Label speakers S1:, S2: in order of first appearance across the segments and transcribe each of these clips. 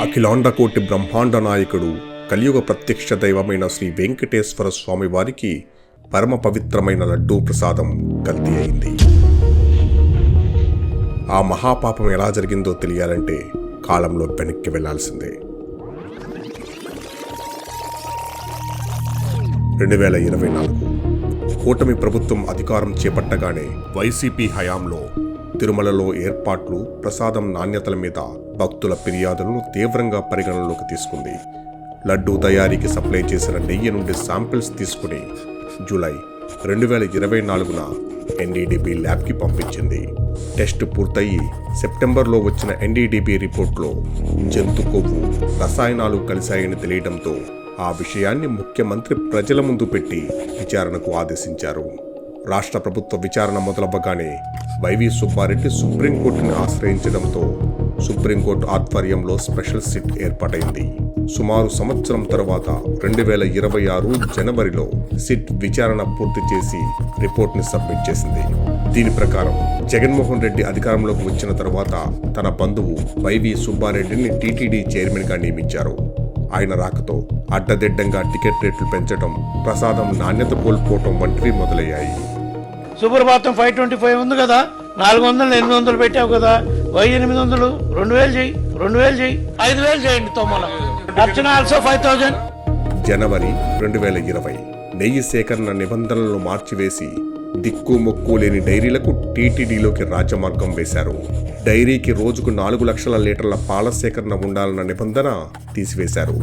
S1: అఖిలాండకోటి బ్రహ్మాండ నాయకుడు కలియుగ ప్రత్యక్ష దైవమైన శ్రీ వెంకటేశ్వర స్వామి వారికి పరమ పవిత్రమైన లడ్డూ ప్రసాదం కల్తీ అయింది. ఆ మహాపాపం ఎలా జరిగిందో తెలియాలంటే కాలంలో వెనక్కి వెళ్లాల్సిందే. 2024 కూటమి ప్రభుత్వం అధికారం చేపట్టగానే వైసీపీ హయాంలో తిరుమలలో ఏర్పాట్లు, ప్రసాదం నాణ్యతల మీద భక్తుల ఫిర్యాదులను తీవ్రంగా పరిగణనలోకి తీసుకుంది. లడ్డూ తయారీకి సప్లై చేసిన నెయ్యి నుండి శాంపిల్స్ తీసుకుని జూలై 2024న ఎన్డీడీబీ ల్యాబ్కి పంపించింది. టెస్ట్ పూర్తయి సెప్టెంబర్లో వచ్చిన ఎన్డీడీబీ రిపోర్ట్లో జంతు కొవ్వు, రసాయనాలు కలిశాయని తెలియడంతో ఆ విషయాన్ని ముఖ్యమంత్రి ప్రజల ముందు పెట్టి విచారణకు ఆదేశించారు. రాష్ట్ర ప్రభుత్వ విచారణ మొదలవ్వగానే వైవి సుబ్బారెడ్డి సుప్రీంకోర్టుని ఆశ్రయించడంతో సుప్రీంకోర్టు ఆధ్వర్యంలో స్పెషల్ సిట్ ఏర్పాటైంది. సుమారు సంవత్సరం తర్వాత 2026 జనవరిలో సిట్ విచారణ పూర్తి చేసి రిపోర్ట్ని సబ్మిట్ చేసింది. దీని ప్రకారం జగన్మోహన్ రెడ్డి అధికారంలోకి వచ్చిన తర్వాత తన బంధువు వైవి సుబ్బారెడ్డిని టీటీడీ చైర్మన్గా నియమించారు. ఆయన రాకతో అడ్డదిడ్డంగా టికెట్ రేట్లు పెంచడం, ప్రసాదం నాణ్యత కోల్పోవటం వంటివి మొదలయ్యాయి.
S2: సుప్రభాతం 525 ఉంది కదా, 400 800 పెట్టావు కదా, 800 2000 చేయి, 2000 చేయి, 5000 చేయండి. అర్చన ఆల్సో 5000.
S1: జనవరి 2020 నెయ్యి సేకరణ నిబంధనలను మార్చివేసి దిక్కు మొక్కు లేని డైరీలకు టీటీడీలోకి రాజమార్గం వేశారు. డైరీకి రోజుకు 4 లక్షల లీటర్ల పాల సేకరణ ఉండాలన్న నిబంధన తీసివేశారు.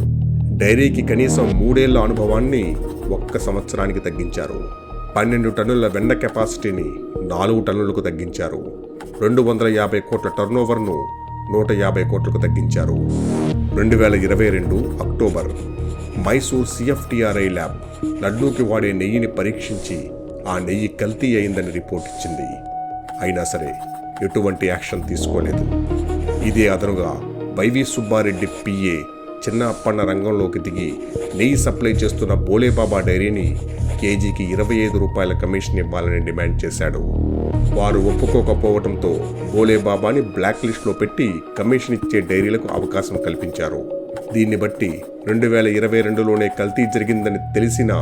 S1: డైరీకి కనీసం 3 ఏళ్ల అనుభవాన్ని 1 సంవత్సరానికి తగ్గించారు. 12 టన్నుల వెన్న కెపాసిటీని 4 టన్నులకు తగ్గించారు. 250 కోట్ల టర్నోవర్ను 150 కోట్లకు తగ్గించారు. 2022 అక్టోబర్ మైసూర్ సిఎఫ్టిఆర్ఐ ల్యాబ్ లడ్డూకి వాడే నెయ్యిని పరీక్షించి ఆ నెయ్యి కల్తీ అయిందని రిపోర్ట్ ఇచ్చింది. అయినా సరే ఎటువంటి యాక్షన్ తీసుకోలేదు. ఇదే అదనుగా వైవి సుబ్బారెడ్డి పిఏ చిన్న అప్పన్న రంగంలోకి దిగి నెయ్యి సప్లై చేస్తున్న బోలేబాబా డైరీని కేజీకి 25 రూపాయల కమిషన్ ఇవ్వాలని డిమాండ్ చేశాడు. వారు ఒప్పుకోకపోవడంతో బోలేబాబాని బ్లాక్ లిస్ట్లో పెట్టి కమిషన్ ఇచ్చే డైరీలకు అవకాశం కల్పించారు. దీన్ని బట్టి 2022లోనే కల్తీ జరిగిందని తెలిసినా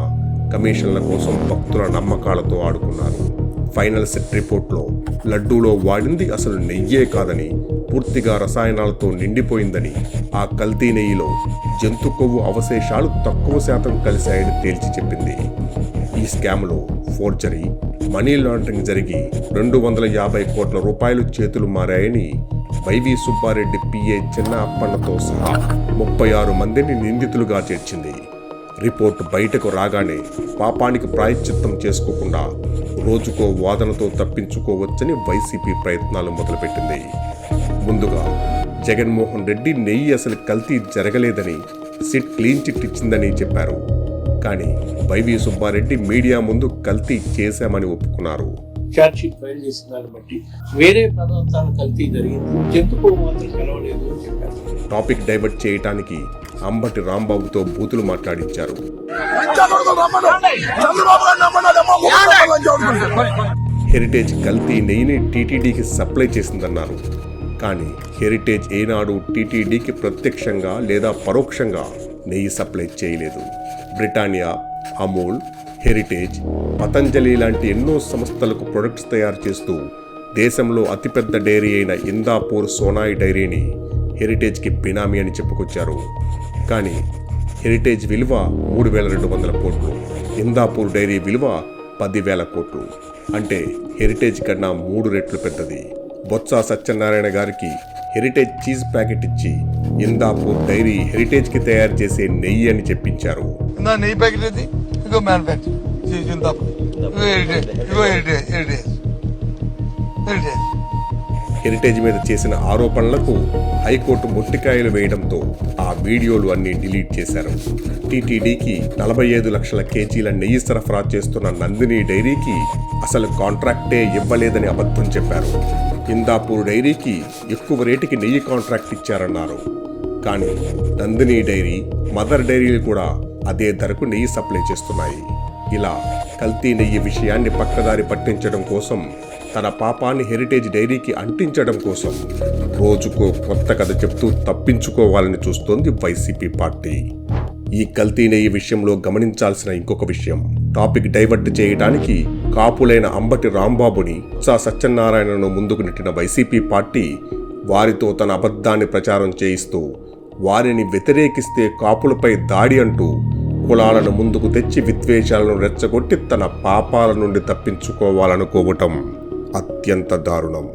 S1: కమిషన్ల కోసం భక్తుల నమ్మకాలతో ఆడుకున్నారు. ఫైనల్ సెట్ రిపోర్ట్లో లడ్డూలో వాడింది అసలు నెయ్యే కాదని, పూర్తిగా రసాయనాలతో నిండిపోయిందని, ఆ కల్తీ నెయ్యిలో జంతు కొవ్వు అవశేషాలు తక్కువ శాతం కలిశాయని తేల్చి చెప్పింది. ఈ స్కామ్లో ఫోర్జరీ, మనీ లాండరింగ్ జరిగి 250 కోట్ల రూపాయలు చేతులు మారాయని వైవి సుబ్బారెడ్డి పిఏ చిన్న అప్పన్నతో సహా 36 మందిని నిందితులుగా చేర్చింది. రిపోర్టు బయటకు రాగానే పాపానికి ప్రాయశ్చిత్తం చేసుకోకుండా రోజుకో వాదనతో తప్పించుకోవచ్చని వైసీపీ ప్రయత్నాలు మొదలుపెట్టింది. ముందుగా జగన్మోహన్ రెడ్డి నెయ్యి అసలు కల్తీ జరగలేదని, సిట్ క్లీన్ చిట్ ఇచ్చిందని చెప్పారు. కానీ వైవి సుబ్బారెడ్డి మీడియా ముందు కల్తీ చేశామని ఒప్పుకున్నారు.
S3: చార్జ్ షీట్ ఫైల్ చేసిన దాన్ని బట్టి వేరే పదార్థాల కల్తీ జరిగింది, జంతువు మాత్రం కలవలేదు అని చెప్పారు.
S1: టాపిక్ డైవర్ట్ చేయడానికి అంబటి రాంబాబుతో బూతులు మాట్లాడించారు. హెరిటేజ్ కల్తీ నెయ్యిని టీటీడీకి సప్లై చేసిందన్నారు. కానీ హెరిటేజ్ ఏనాడు టీటీడీకి ప్రత్యక్షంగా లేదా పరోక్షంగా నెయ్యి సప్లై చేయలేదు. బ్రిటానియా, అమూల్, హెరిటేజ్, పతంజలి లాంటి ఎన్నో సంస్థలకు ప్రొడక్ట్స్ తయారు చేస్తూ దేశంలో అతిపెద్ద డైరీ అయిన ఇందాపూర్ సోనాయి డైరీని హెరిటేజ్కి బినామీ అని చెప్పుకొచ్చారు. కానీ హెరిటేజ్ విలువ 3200 కోట్లు, ఇందాపూర్ డైరీ విలువ 10,000 కోట్లు. అంటే హెరిటేజ్ కన్నా 3 రెట్లు పెద్దది. బొత్స సత్యనారాయణ గారికి హెరిటేజ్ చీజ్ ప్యాకెట్ ఇచ్చి ఇందాపూర్ డైరీ హెరిటేజ్కి తయారు చేసే నెయ్యి అని చెప్పించారు.
S4: నెయ్యి ప్యాకెట్ అది ఇగో మ్యానుఫ్యాక్చర్
S1: హెరిటేజ్ మీద చేసిన ఆరోపణలకు హైకోర్టు మొట్టికాయలు వేయడంతో ఆ వీడియోలు అన్ని డిలీట్ చేశారు. టీటీడీకి 45 లక్షల కేజీల నెయ్యి సరఫరా చేస్తున్న నందిని డైరీకి అసలు కాంట్రాక్టే ఇవ్వలేదని అబద్ధం చెప్పారు. ఇందాపూర్ డైరీకి ఎక్కువ రేటుకి నెయ్యి కాంట్రాక్ట్ ఇచ్చారన్నారు. కానీ నందిని డైరీ, మదర్ డైరీలు కూడా అదే ధరకు నెయ్యి సప్లై చేస్తున్నాయి. ఇలా కల్తీ నెయ్యి విషయాన్ని పక్కదారి పట్టించడం కోసం తన పాపాన్ని హెరిటేజ్ డైరీకి అంటించడం కోసం రోజుకో కొత్త కథ చెప్తూ తప్పించుకోవాలని చూస్తోంది వైసీపీ పార్టీ. ఈ కల్తీ నెయ్యి విషయంలో గమనించాల్సిన ఇంకొక విషయం, టాపిక్ డైవర్ట్ చేయడానికి కాపులైన అంబటి రాంబాబుని, సత్యనారాయణను ముందుకు నెట్టిన వైసీపీ పార్టీ వారితో తన అబద్ధాన్ని ప్రచారం చేయిస్తూ వారిని వ్యతిరేకిస్తే కాపులపై దాడి అంటూ కులాలను ముందుకు తెచ్చి విద్వేషాలను రెచ్చగొట్టి తన పాపాల నుండి తప్పించుకోవాలనుకోవటం అత్యంత దారుణం.